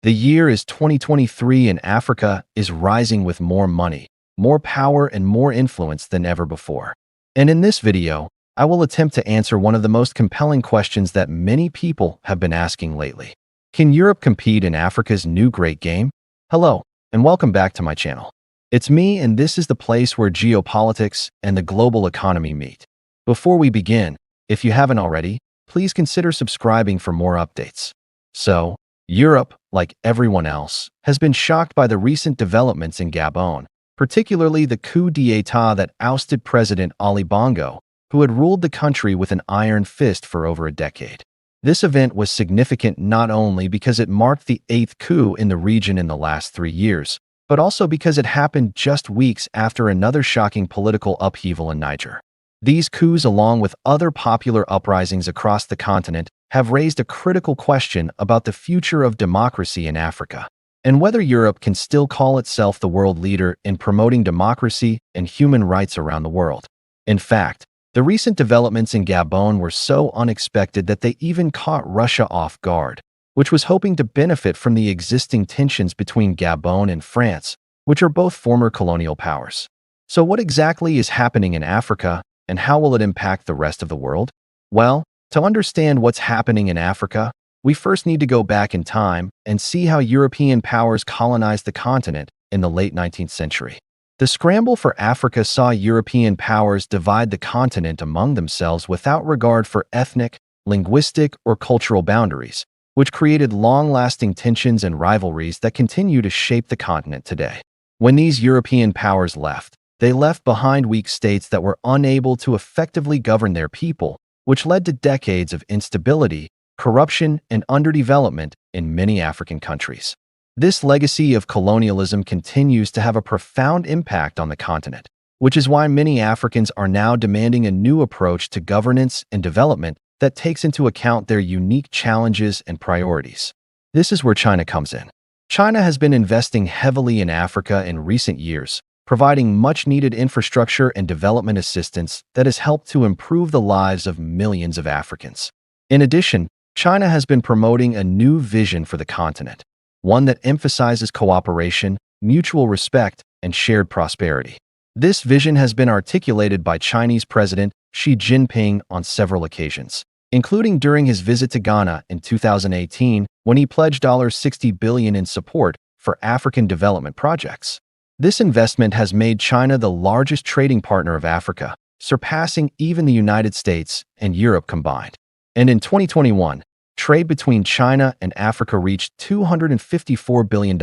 The year is 2023 and Africa is rising with more money, more power, and more influence than ever before. And in this video, I will attempt to answer one of the most compelling questions that many people have been asking lately. Can Europe compete in Africa's new great game? Hello, and welcome back to my channel. It's me, and this is the place where geopolitics and the global economy meet. Before we begin, if you haven't already, please consider subscribing for more updates. So, Europe, like everyone else, has been shocked by the recent developments in Gabon, particularly the coup d'état that ousted President Ali Bongo, who had ruled the country with an iron fist for over a decade. This event was significant not only because it marked the 8th coup in the region in the last 3 years, but also because it happened just weeks after another shocking political upheaval in Niger. These coups, along with other popular uprisings across the continent, have raised a critical question about the future of democracy in Africa, and whether Europe can still call itself the world leader in promoting democracy and human rights around the world. In fact, the recent developments in Gabon were so unexpected that they even caught Russia off guard, which was hoping to benefit from the existing tensions between Gabon and France, which are both former colonial powers. So what exactly is happening in Africa, and how will it impact the rest of the world? Well, to understand what's happening in Africa, we first need to go back in time and see how European powers colonized the continent in the late 19th century. The scramble for Africa saw European powers divide the continent among themselves without regard for ethnic, linguistic, or cultural boundaries, which created long-lasting tensions and rivalries that continue to shape the continent today. When these European powers left, they left behind weak states that were unable to effectively govern their people, which led to decades of instability, corruption, and underdevelopment in many African countries. This legacy of colonialism continues to have a profound impact on the continent, which is why many Africans are now demanding a new approach to governance and development that takes into account their unique challenges and priorities. This is where China comes in. China has been investing heavily in Africa in recent years, providing much-needed infrastructure and development assistance that has helped to improve the lives of millions of Africans. In addition, China has been promoting a new vision for the continent, one that emphasizes cooperation, mutual respect, and shared prosperity. This vision has been articulated by Chinese President Xi Jinping on several occasions, including during his visit to Ghana in 2018 when he pledged $60 billion in support for African development projects. This investment has made China the largest trading partner of Africa, surpassing even the United States and Europe combined. And in 2021, trade between China and Africa reached $254 billion,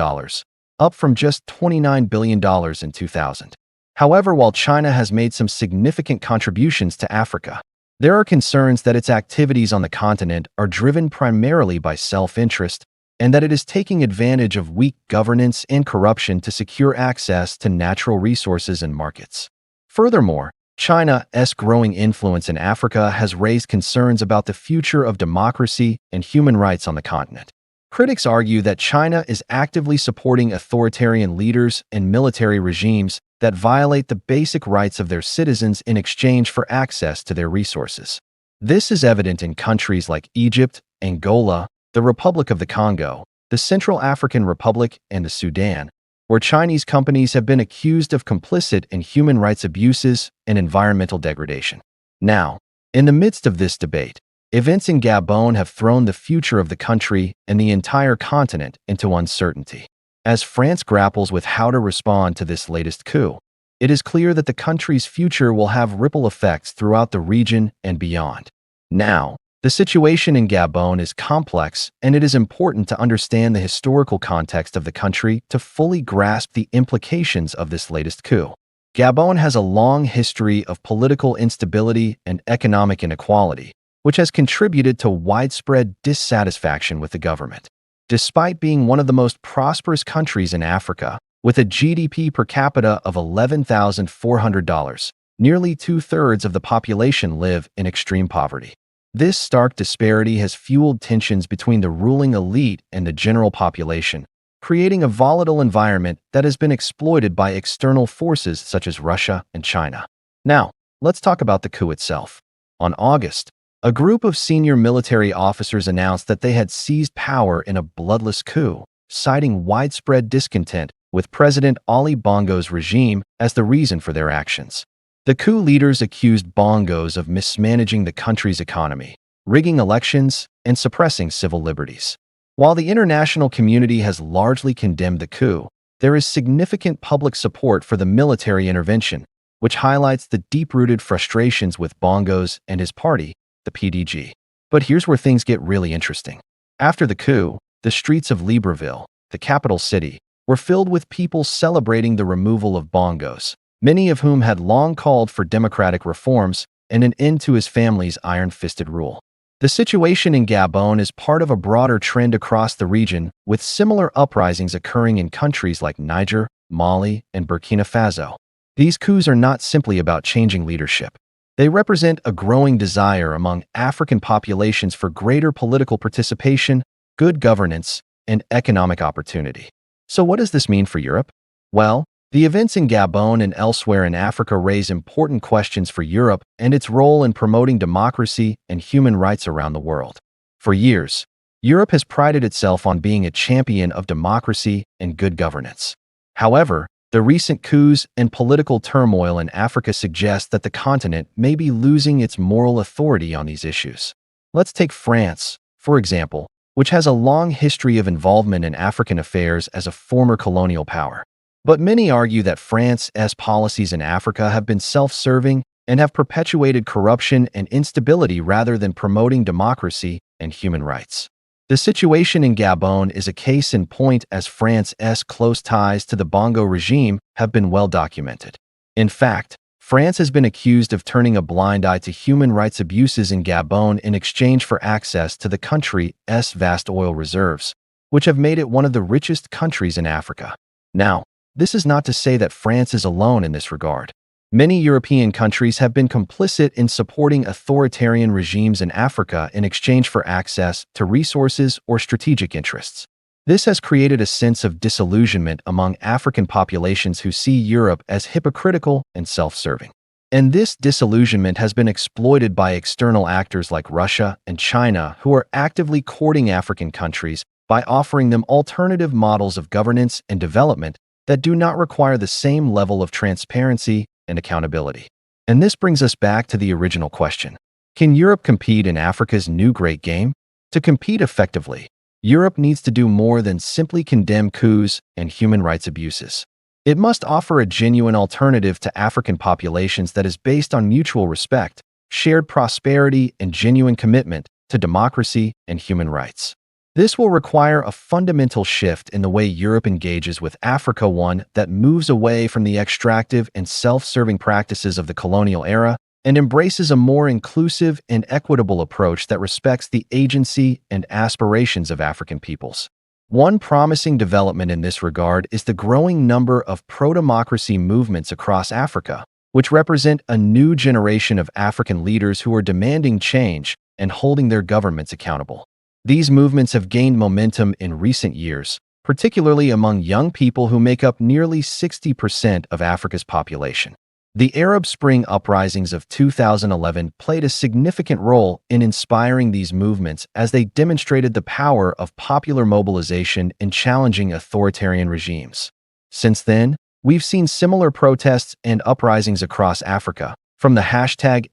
up from just $29 billion in 2000. However, while China has made some significant contributions to Africa, there are concerns that its activities on the continent are driven primarily by self-interest, and that it is taking advantage of weak governance and corruption to secure access to natural resources and markets. Furthermore, China's growing influence in Africa has raised concerns about the future of democracy and human rights on the continent. Critics argue that China is actively supporting authoritarian leaders and military regimes that violate the basic rights of their citizens in exchange for access to their resources. This is evident in countries like Egypt, Angola, the Republic of the Congo, the Central African Republic, and the Sudan, where Chinese companies have been accused of complicit in human rights abuses and environmental degradation. Now, in the midst of this debate, events in Gabon have thrown the future of the country and the entire continent into uncertainty. As France grapples with how to respond to this latest coup, it is clear that the country's future will have ripple effects throughout the region and beyond. Now, the situation in Gabon is complex, and it is important to understand the historical context of the country to fully grasp the implications of this latest coup. Gabon has a long history of political instability and economic inequality, which has contributed to widespread dissatisfaction with the government. Despite being one of the most prosperous countries in Africa, with a GDP per capita of $11,400, nearly two-thirds of the population live in extreme poverty. This stark disparity has fueled tensions between the ruling elite and the general population, creating a volatile environment that has been exploited by external forces such as Russia and China. Now, let's talk about the coup itself. On August, a group of senior military officers announced that they had seized power in a bloodless coup, citing widespread discontent with President Ali Bongo's regime as the reason for their actions. The coup leaders accused Bongos of mismanaging the country's economy, rigging elections, and suppressing civil liberties. While the international community has largely condemned the coup, there is significant public support for the military intervention, which highlights the deep-rooted frustrations with Bongos and his party, the PDG. But here's where things get really interesting. After the coup, the streets of Libreville, the capital city, were filled with people celebrating the removal of Bongos, many of whom had long called for democratic reforms and an end to his family's iron-fisted rule. The situation in Gabon is part of a broader trend across the region, with similar uprisings occurring in countries like Niger, Mali, and Burkina Faso. These coups are not simply about changing leadership. They represent a growing desire among African populations for greater political participation, good governance, and economic opportunity. So what does this mean for Europe? Well, the events in Gabon and elsewhere in Africa raise important questions for Europe and its role in promoting democracy and human rights around the world. For years, Europe has prided itself on being a champion of democracy and good governance. However, the recent coups and political turmoil in Africa suggest that the continent may be losing its moral authority on these issues. Let's take France, for example, which has a long history of involvement in African affairs as a former colonial power. But many argue that France's policies in Africa have been self-serving and have perpetuated corruption and instability rather than promoting democracy and human rights. The situation in Gabon is a case in point, as France's close ties to the Bongo regime have been well documented. In fact, France has been accused of turning a blind eye to human rights abuses in Gabon in exchange for access to the country's vast oil reserves, which have made it one of the richest countries in Africa. Now, this is not to say that France is alone in this regard. Many European countries have been complicit in supporting authoritarian regimes in Africa in exchange for access to resources or strategic interests. This has created a sense of disillusionment among African populations who see Europe as hypocritical and self-serving. And this disillusionment has been exploited by external actors like Russia and China, who are actively courting African countries by offering them alternative models of governance and development that do not require the same level of transparency and accountability. And this brings us back to the original question. Can Europe compete in Africa's new great game? To compete effectively, Europe needs to do more than simply condemn coups and human rights abuses. It must offer a genuine alternative to African populations that is based on mutual respect, shared prosperity, and genuine commitment to democracy and human rights. This will require a fundamental shift in the way Europe engages with Africa, one that moves away from the extractive and self-serving practices of the colonial era and embraces a more inclusive and equitable approach that respects the agency and aspirations of African peoples. One promising development in this regard is the growing number of pro-democracy movements across Africa, which represent a new generation of African leaders who are demanding change and holding their governments accountable. These movements have gained momentum in recent years, particularly among young people who make up nearly 60% of Africa's population. The Arab Spring uprisings of 2011 played a significant role in inspiring these movements, as they demonstrated the power of popular mobilization in challenging authoritarian regimes. Since then, we've seen similar protests and uprisings across Africa, from the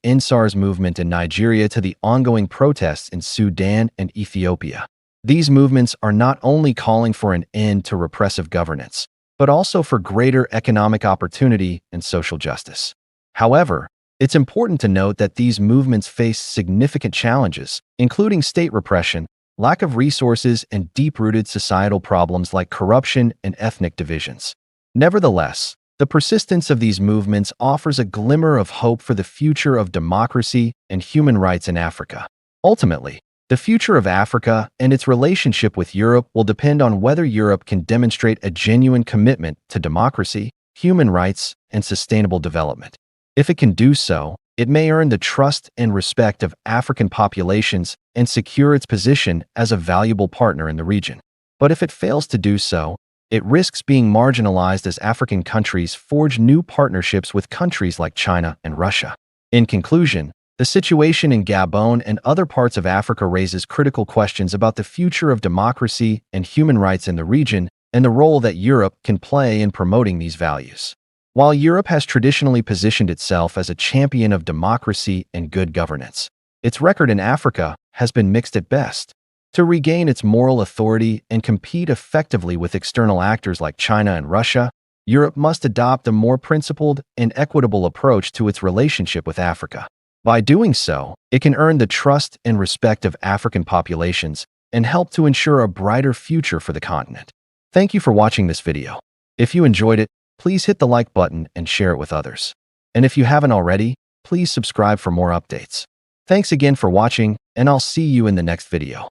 #EndSARS movement in Nigeria to the ongoing protests in Sudan and Ethiopia. These movements are not only calling for an end to repressive governance, but also for greater economic opportunity and social justice. However, it's important to note that these movements face significant challenges, including state repression, lack of resources, and deep-rooted societal problems like corruption and ethnic divisions. Nevertheless, the persistence of these movements offers a glimmer of hope for the future of democracy and human rights in Africa. Ultimately, the future of Africa and its relationship with Europe will depend on whether Europe can demonstrate a genuine commitment to democracy, human rights, and sustainable development. If it can do so, it may earn the trust and respect of African populations and secure its position as a valuable partner in the region. But if it fails to do so, it risks being marginalized as African countries forge new partnerships with countries like China and Russia. In conclusion, The situation in Gabon and other parts of Africa raises critical questions about the future of democracy and human rights in the region and the role that Europe can play in promoting these values. While Europe has traditionally positioned itself as a champion of democracy and good governance, its record in Africa has been mixed at best. To regain its moral authority and compete effectively with external actors like China and Russia, Europe must adopt a more principled and equitable approach to its relationship with Africa. By doing so, it can earn the trust and respect of African populations and help to ensure a brighter future for the continent. Thank you for watching this video. If you enjoyed it, please hit the like button and share it with others. And if you haven't already, please subscribe for more updates. Thanks again for watching, and I'll see you in the next video.